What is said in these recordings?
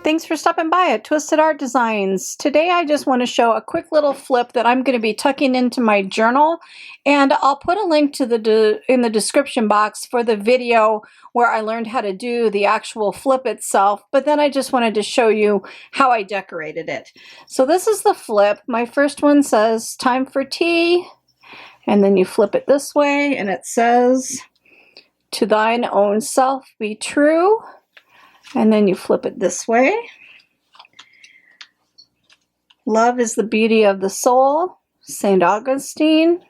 Thanks for stopping by at Twisted Art Designs. Today I just want to show a quick little flip that I'm going to be tucking into my journal, and I'll put a link to in the description box for the video where I learned how to do the actual flip itself, but then I just wanted to show you how I decorated it. So this is the flip. My first one says time for tea, and then you flip it this way and it says to thine own self be true. And then you flip it this way. Love is the beauty of the soul, St. Augustine.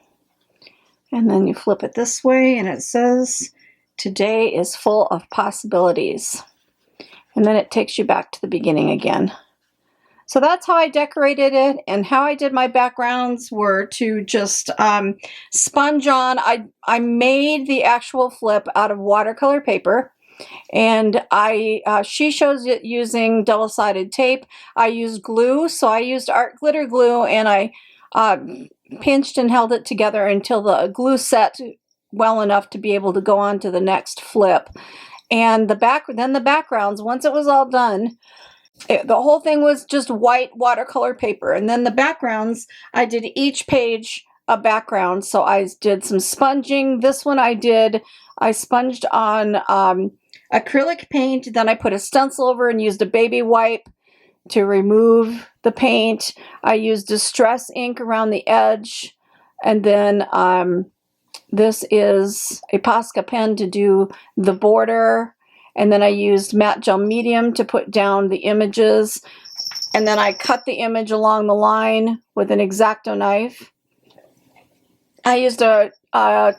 And then you flip it this way and it says, today is full of possibilities. And then it takes you back to the beginning again. So that's how I decorated it, and how I did my backgrounds were to just sponge on. I made the actual flip out of watercolor paper. And she shows it using double-sided tape. I used glue, so I used art glitter glue, and I pinched and held it together until the glue set well enough to be able to go on to the next flip. And then the backgrounds, once it was all done, the whole thing was just white watercolor paper. And then the backgrounds, I did each page a background. So I did some sponging. This one I sponged on acrylic paint, then I put a stencil over and used a baby wipe to remove the paint. I used distress ink around the edge, and then this is a Posca pen to do the border, and then I used matte gel medium to put down the images, and then I cut the image along the line with an X-Acto knife. I used a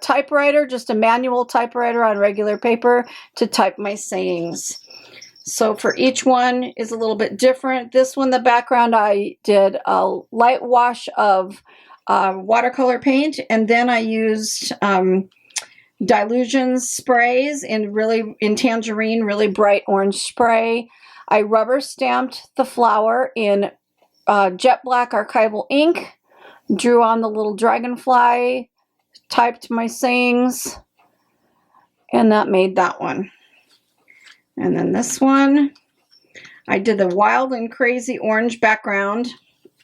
typewriter, just a manual typewriter on regular paper to type my sayings. So for each one is a little bit different. This one, the background, I did a light wash of watercolor paint, and then I used dilution sprays in tangerine, really bright orange spray. I rubber stamped the flower in jet black archival ink, drew on the little dragonfly, typed my sayings, and that made that one. And then this one, I did the wild and crazy orange background.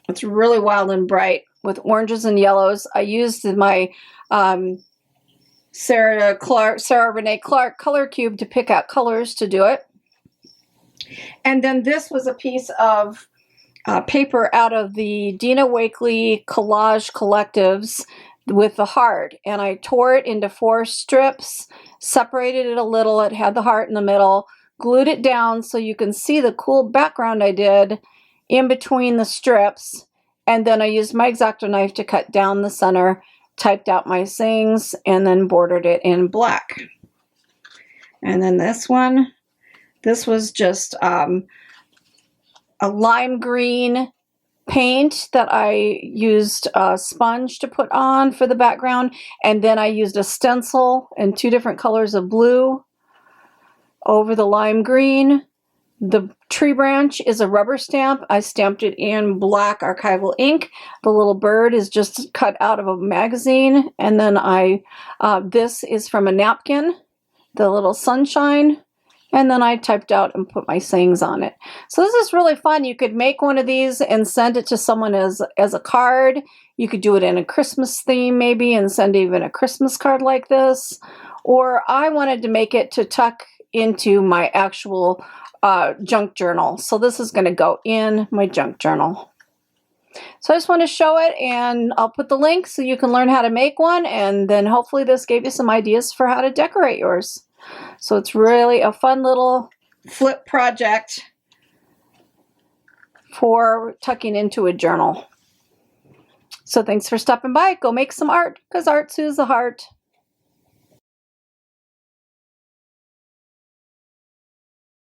It's really wild and bright with oranges and yellows. I used my Sarah Renee Clark color cube to pick out colors to do it. And then this was a piece of paper out of the Dina Wakley collage collectives with the heart, and I tore it into 4 strips, separated it a little. It had the heart in the middle, glued it down so you can see the cool background I did in between the strips, and then I used my X-Acto knife to cut down the center, typed out my sayings, and then bordered it in black. And then this one, this was just a lime green paint that I used a sponge to put on for the background, and then I used a stencil in 2 different colors of blue over the lime green. The tree branch is a rubber stamp. I stamped it in black archival ink. The little bird is just cut out of a magazine, and then this is from a napkin, the little sunshine. And then I typed out and put my sayings on it. So this is really fun. You could make one of these and send it to someone as a card. You could do it in a Christmas theme maybe and send even a Christmas card like this. Or I wanted to make it to tuck into my actual junk journal. So this is going to go in my junk journal. So I just want to show it, and I'll put the link so you can learn how to make one, and then hopefully this gave you some ideas for how to decorate yours. So it's really a fun little flip project for tucking into a journal. So thanks for stopping by. Go make some art, because art soothes the heart.